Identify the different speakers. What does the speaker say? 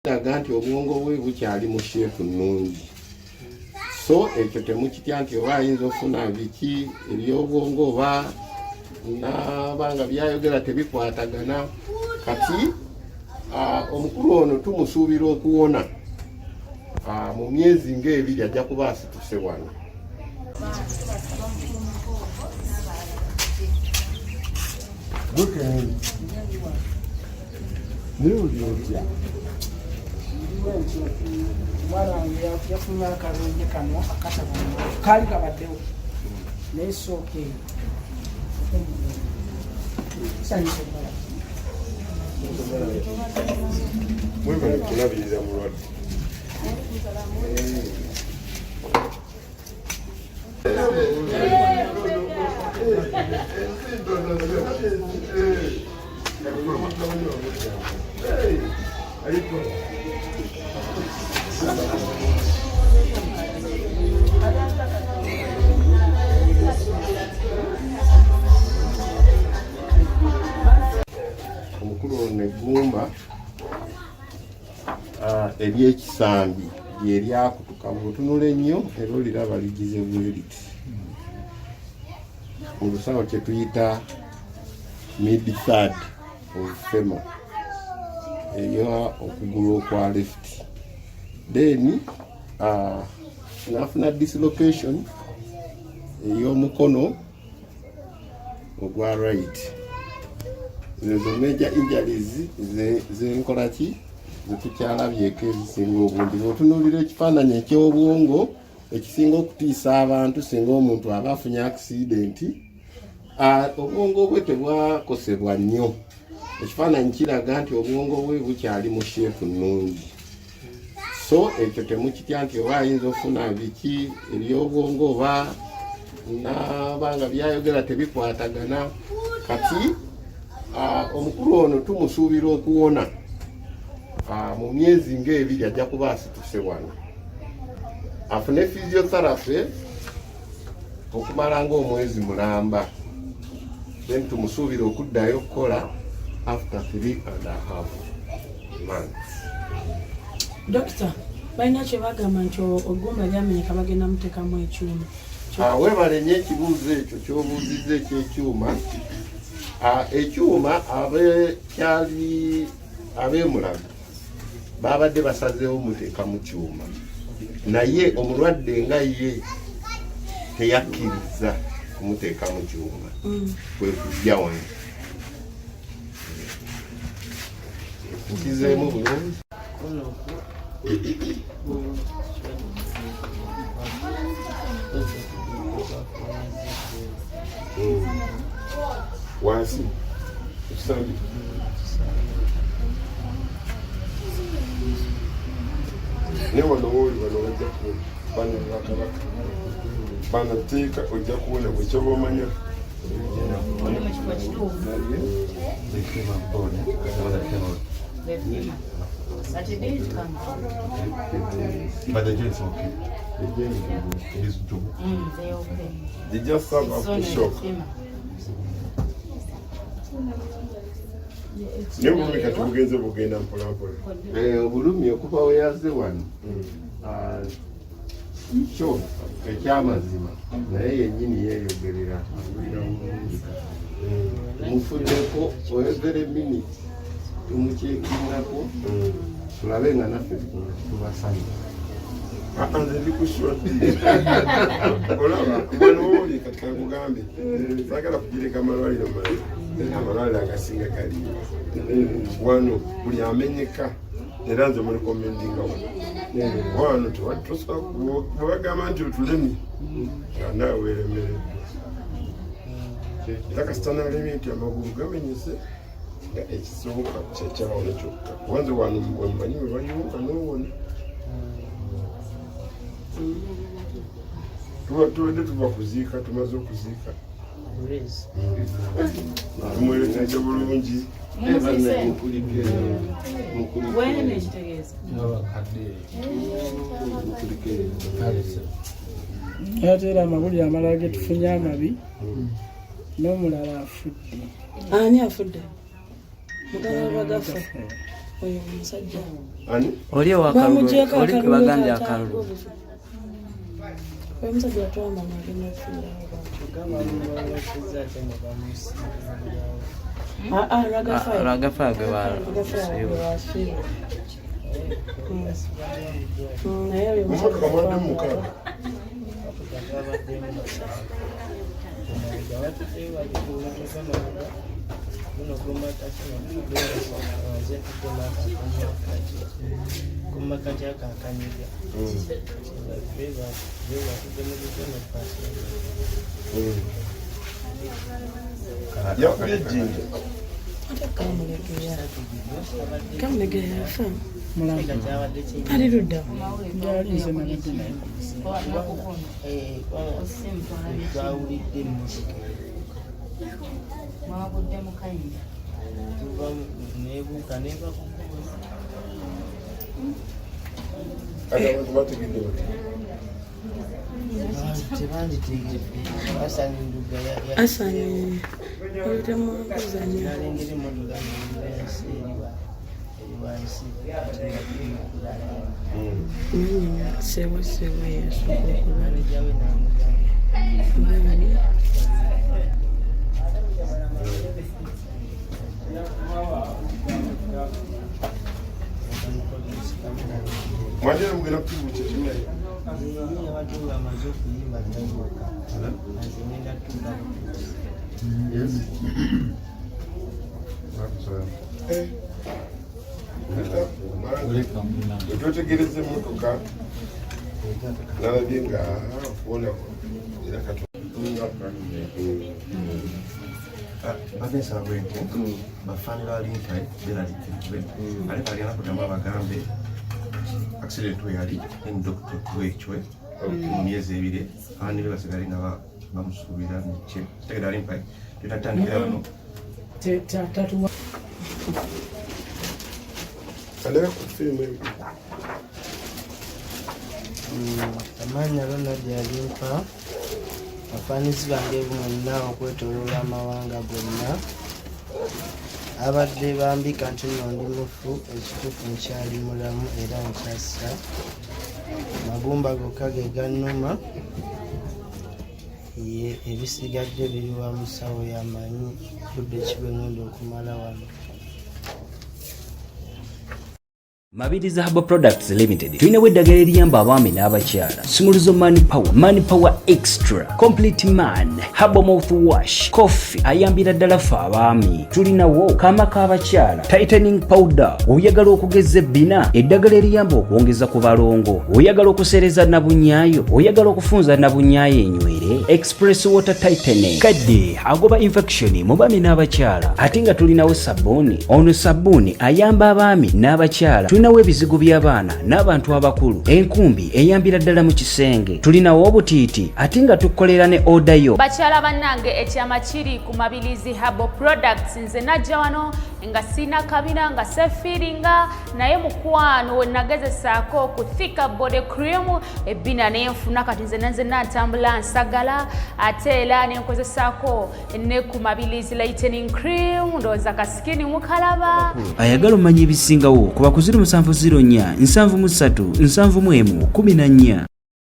Speaker 1: Nti obwongo bwe bukyali mu sheepu nnungi, so ekyo temukitya nti oba ayinza ofuna biki ebyobwongo oba nabanga byayogera tebikwatagana. Kati omukulu ono tumusuubira okuwona mu myezi ng'ebiri ajja kuba asituse wano.
Speaker 2: Mwana wange yafunye akalungi kano akatabona kaali kabaddewo naye sooke sanyisa omulala
Speaker 1: mwebale kulabirira mulwadde. Omukulu ono eggumba ery'ekisambi lyeryakutuka bw'otunula ennyo era oliraba ligize bweriti. Mu lusawo kye tuyita mid third of femur eyo okugulu okwa left, then nafuna dislocation ey'omukono ogwa right. Ezo major injuries zenkola ki zetukyalabyeko ezisinga obungi. Bw'otunuulira ekifaananyi eky'obwongo ekisinga okutiisa abantu singa omuntu aba afunye accidenti, obwongo bwe tebwakosebwa nnyo. Ekifaananyi kiraga nti obwongo bwe bukyali mu sheepu nnungi, so ekyo temukitya nti oba ayinza ofuna biki ebyobwongo oba nabanga byayogera tebikwatagana. Kati omukulu ono tumusuubira okuwona mu myezi ng'ebiri ajja kuba asituse wano, afune physiotherapy okumala ng'omwezi mulamba, then tumusuubira okuddayo okukola after 3.5 months.
Speaker 3: Doctor, balina kye bagamba nti oggumba lyamenyeka bagenda muteekamu ekyuma.
Speaker 1: Weebale nnyo ekibuuzo ekyo ky'obuuzizza eky'ekyuma. Ekyuma ab'emulago babadde basazeewo muteeka mu kyuma, naye omulwadde nga ye teyakkiriza kumuteeka mu kyuma, kwe kujja wano. Nkizeemu bulungi. Wansi ekisambi ne wano wooli wano bajja kuwona bakabaka banateeka ojja kuwona bwe kyoba omanya.
Speaker 4: But the joint's okay. The joint is too.
Speaker 3: They're okay.
Speaker 1: They just have a shock. Ne bulumi kati bugenze bugenda mpolampola. Obulumi okuva we yazze wano kyo ekyamazima naye yennyini yeeyogerera mufuddeko every minute tumukyekingako tulabe nga naffe tubasanye. Nze ndikusula olaba wano wooli kati kakugambe saagala kugireka amalwaliro amalwaliro agasinga gali wano buli amenyeka era nze muli komendinga wano bwebagamba nti otulemi naawe weeremereddwa era kasita nalemye nti amagulu gamenyese nga ekisoboka kyekyawono kyokka kubanze wano wemumanyi we bayunga n'owona. Tuwadde tuva kuziika, tumaze okuziika tumuwerekeze bulungi.
Speaker 2: ate era amawulire amalala ge tufunye amabi n'omulala afudde.
Speaker 3: Ani afudde? Mugala bagafa. oyo omusajja
Speaker 1: ani
Speaker 4: oli wakalulu oli kibagambye akalulu
Speaker 3: oyo omusajja atwamba nagenda kufiira
Speaker 4: ragafa gwe
Speaker 3: naye oyo kamulegeya yafa ali ludda asani oyitemukuzanya sewa
Speaker 1: mwajira mugenda kukibuuka kimwe otwetegereza emmotoka nalabye nga kuona
Speaker 4: bagensaba bwenti bafaani ba Alimpa beralikirwe Alimpa alyana kuddamu abagambe accident we yali endokto wekyo mu myezi ebiri abaani be basigale nga bamusuubira nekye tegera Alimpa tetatandikira bano
Speaker 1: andeka ku firimu eyo
Speaker 5: amanya Ronald Alimpa abafaanizi bange bonna okwetooloola amawanga gonna abadde bambika nti nno ndi mufu ekituufu nkyali mulamu era nkyassa magumba gokka ge gannuma ebisigadde biri wa musawo yamanyi budde kibengenda okumala wano.
Speaker 6: Mabiriza Herbal Products Limited tulinawo eddagala eriyamba abaami n'abakyala Sumuluzo Money Power Extra Complete Man Herbal Mouthwash Coffee ayambira ddala ffe abaami tulinawo kaama k'abakyala Tightening Powder oyagala okugeza ebbina eddagala eriyamba okwongeza ku balongo oyagala okusereza nabunyaayo oyagala okufunza nabunyaayo enywere Express Water Tightening kadde agoba infection mu baami n'abakyala ate nga tulinawo sabbuuni ono sabbuuni ayamba abaami n'abakyala tulinawo ebizigo by'abaana n'abantu abakulu enkumbi eyambira ddala mu kisenge tulinawo obutiiti ate nga tukolera ne oda yo
Speaker 7: bakyala bannange ekyama kiri ku Mabirizi Herbal Products nze najja wano nga sina kabina nga sefiringa naye mukwano we nagezesaako ku thika body cream ebbina nenfuna kati nze natambula nsagala ate era nenkozesaako ne ku Mabirizi lightening cream ndowooza kasikini mukalaba
Speaker 6: ayagala omanya ebisingawo kuba ku 0704 737 14